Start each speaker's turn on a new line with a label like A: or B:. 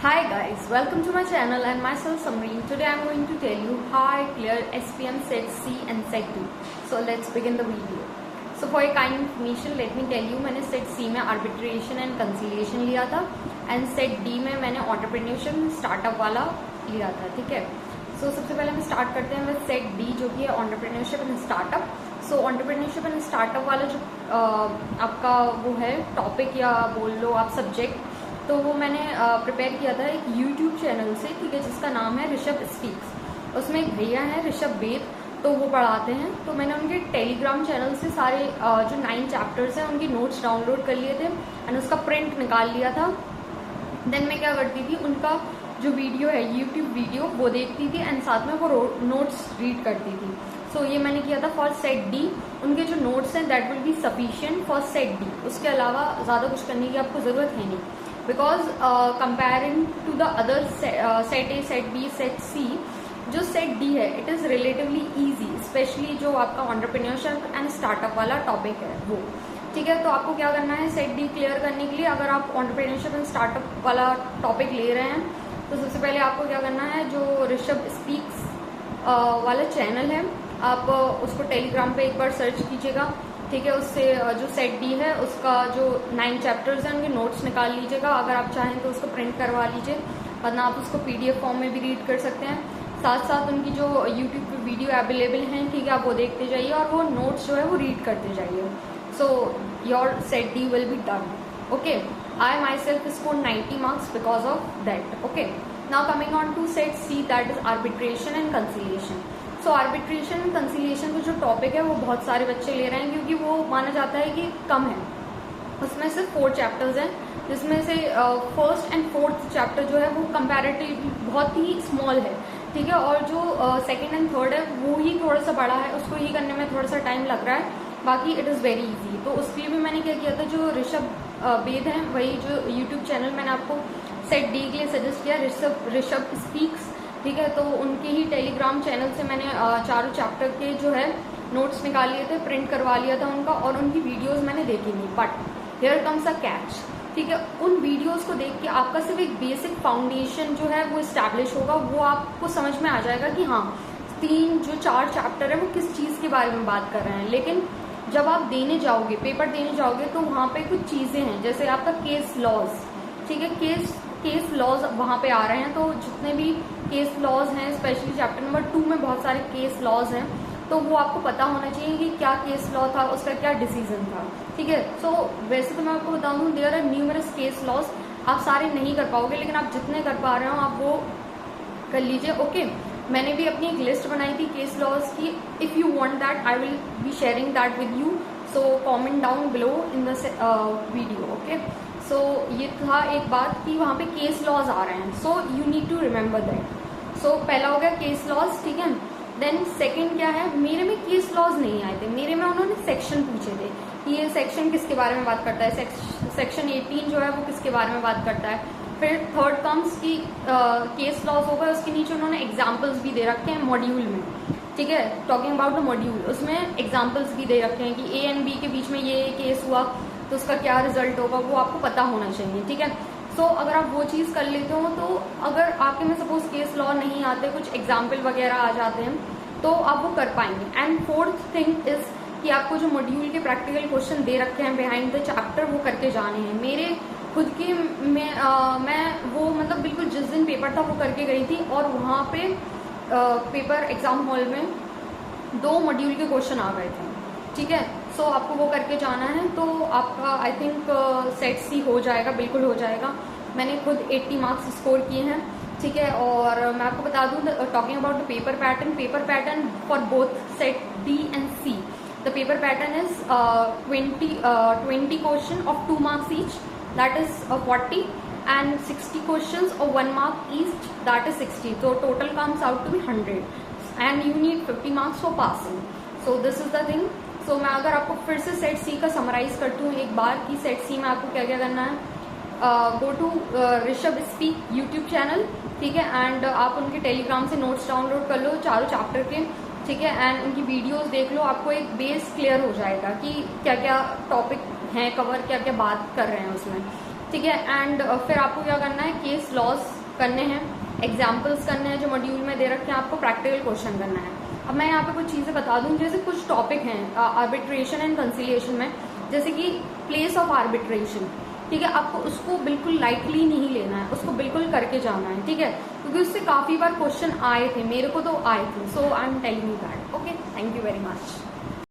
A: Hi guys, welcome to my channel and myself Samreen. Today I am going to tell you how I clear SPM Set C and Set D. So let's begin the video. So for a kind information let me tell you, मैंने Set C में arbitration and conciliation लिया था and Set D में मैंने entrepreneurship startup वाला लिया था, ठीक है। So सबसे पहले हम स्टार्ट करते हैं with Set D जो कि है entrepreneurship and startup. So entrepreneurship and startup वाला जो आपका वो है टॉपिक या बोल लो आप सब्जेक्ट, तो वो मैंने प्रिपेयर किया था एक यूट्यूब चैनल से, ठीक है, जिसका नाम है ऋषभ स्पीक्स। उसमें एक भैया हैं ऋषभ बेद, तो वो पढ़ाते हैं। तो मैंने उनके टेलीग्राम चैनल से सारे जो 9 चैप्टर्स हैं उनकी नोट्स डाउनलोड कर लिए थे एंड उसका प्रिंट निकाल लिया था। देन मैं क्या करती थी, उनका जो वीडियो है यूट्यूब वीडियो वो देखती थी एंड साथ में वो नोट्स रीड करती थी। सो ये मैंने किया था फॉर सेट डी। उनके जो नोट्स हैं that will be sufficient for set D. उसके अलावा ज़्यादा कुछ करने की आपको ज़रूरत है नहीं, because comparing to the other set A, set B, set C, जो सेट डी है it is relatively easy, especially जो आपका एंटरप्रेन्योरशिप एंड स्टार्टअप वाला टॉपिक है वो, ठीक है। तो आपको क्या करना है सेट डी क्लियर करने के लिए, अगर आप एंटरप्रेन्योरशिप एंड स्टार्टअप वाला टॉपिक ले रहे हैं तो सबसे पहले आपको क्या करना है, जो ऋषभ स्पीक्स वाला चैनल है आप उसको टेलीग्राम पे एक बार सर्च कीजिएगा, ठीक है। उससे जो सेट डी है उसका जो 9 चैप्टर्स हैं उनके नोट्स निकाल लीजिएगा। अगर आप चाहें तो उसको प्रिंट करवा लीजिए, वरना आप उसको PDF फॉर्म में भी रीड कर सकते हैं। साथ साथ उनकी जो यूट्यूब पे वीडियो अवेलेबल हैं, ठीक है, आप वो देखते जाइए और वो नोट्स जो है वो रीड करते जाइए। So your set D will be done, okay. I myself score 90 marks because of that, okay. Now coming on to set C, that is arbitration and conciliation. So arbitration and conciliation का जो topic है वो बहुत सारे बच्चे ले रहे हैं क्योंकि वो माना जाता है कि कम है। उसमें सिर्फ 4 चैप्टर्स हैं, जिसमें से फर्स्ट एंड फोर्थ चैप्टर जो है वो कंपैरेटिवली बहुत ही स्मॉल है, ठीक है, और जो सेकंड एंड थर्ड है वो ही थोड़ा सा बड़ा है, उसको ही करने में थोड़ा सा टाइम लग रहा है, बाकी इट इज़ वेरी इजी। तो उसके लिए भी मैंने क्या किया था, जो ऋषभ बेद हैं वही जो यूट्यूब चैनल मैंने आपको सेट डी के लिए सजेस्ट किया, ऋषभ स्पीक्स, ठीक है। तो उनके ही टेलीग्राम चैनल से मैंने चारों चैप्टर के जो है नोट्स निकाल लिए थे, प्रिंट करवा लिया था उनका, और उनकी वीडियोस मैंने देखी नहीं। But here comes a catch, ठीक है। उन वीडियोस को देख के आपका सिर्फ एक बेसिक फाउंडेशन जो है वो इस्टेब्लिश होगा, वो आपको समझ में आ जाएगा कि हाँ 4 चैप्टर है वो किस चीज़ के बारे में बात कर रहे हैं। लेकिन जब आप देने जाओगे, पेपर देने जाओगे, तो वहाँ पे कुछ चीज़ें हैं, जैसे आपका केस लॉज, ठीक है, केस लॉज वहाँ पे आ रहे हैं। तो जितने भी केस लॉज हैं, स्पेशली चैप्टर नंबर 2 में बहुत सारे केस लॉज हैं, तो वो आपको पता होना चाहिए कि क्या केस लॉ था, उसका क्या डिसीजन था, ठीक है। सो वैसे तो मैं आपको बता दूँ there are numerous case laws, आप सारे नहीं कर पाओगे, लेकिन आप जितने कर पा रहे हो आप वो कर लीजिए, ओके। मैंने भी अपनी एक लिस्ट बनाई थी केस लॉज की। If you want that I will be sharing that with you, so comment down below in the video, okay. So ये था एक बात कि वहाँ पे केस लॉज आ रहे हैं, so you need to remember that. So पहला हो गया केस लॉज, ठीक है। देन सेकंड क्या है, मेरे में केस लॉज नहीं आए थे, मेरे में उन्होंने सेक्शन पूछे थे कि ये सेक्शन किसके बारे में बात करता है, सेक्शन 18 जो है वो किसके बारे में बात करता है। फिर थर्ड कम्स की केस लॉज होगा, उसके नीचे उन्होंने एग्जाम्पल्स भी दे रखे हैं मॉड्यूल में, ठीक है, टॉकिंग अबाउट द मॉड्यूल, उसमें एग्जाम्पल्स भी दे रखे हैं कि A एंड B के बीच में ये केस हुआ तो उसका क्या रिजल्ट होगा, वो आपको पता होना चाहिए, ठीक है। सो अगर आप वो चीज़ कर लेते हो, तो अगर आपके में सपोज केस लॉ नहीं आते, कुछ एग्जाम्पल वगैरह आ जाते हैं, तो आप वो कर पाएंगे। एंड फोर्थ थिंग इज कि आपको जो मॉड्यूल के प्रैक्टिकल क्वेश्चन दे रखे हैं बिहाइंड द चैप्टर वो करके जाने हैं। मेरे खुद के मैं वो मतलब बिल्कुल जिस दिन पेपर था वो करके गई थी, और वहाँ पे पेपर एग्जाम हॉल में 2 मॉड्यूल के क्वेश्चन आ गए थे, ठीक है। सो आपको वो करके जाना है, तो आपका आई थिंक सेट सी हो जाएगा, बिल्कुल हो जाएगा। मैंने खुद 80 मार्क्स स्कोर किए हैं, ठीक है। और मैं आपको बता दूं talking about the paper pattern for both set D and C, the paper pattern is 20 question of 2 marks each, that is 40, and 60 question of 1 mark each, that is 60, so total comes out to be 100 and you need 50 marks for passing. So this is the thing. So मैं अगर आपको फिर से set सी का summarise करती हूँ एक बार कि सेट सी में आपको क्या क्या करना है, go to Rishabh speak YouTube channel, ठीक है, एंड आप उनके टेलीग्राम से नोट्स डाउनलोड कर लो चारों चैप्टर के, ठीक है, एंड उनकी वीडियोस देख लो, आपको एक बेस क्लियर हो जाएगा कि क्या क्या टॉपिक हैं कवर, क्या क्या बात कर रहे हैं उसमें। ठीक है। एंड फिर आपको क्या करना है, केस लॉस करने हैं, एग्जाम्पल्स करने हैं जो मॉड्यूल में दे रखे हैं, आपको प्रैक्टिकल क्वेश्चन करना है। अब मैं यहाँ पे कुछ चीज़ें बता दूँ, जैसे कुछ टॉपिक हैं आर्बिट्रेशन एंड कंसिलिएशन में, जैसे कि प्लेस ऑफ आर्बिट्रेशन, ठीक है। आपको उसको बिल्कुल लाइटली नहीं लेना है, उसको बिल्कुल करके जाना है, ठीक है, क्योंकि उससे काफ़ी बार क्वेश्चन आए थे, मेरे को तो आए थे। So I am telling you that. Okay, thank you very much.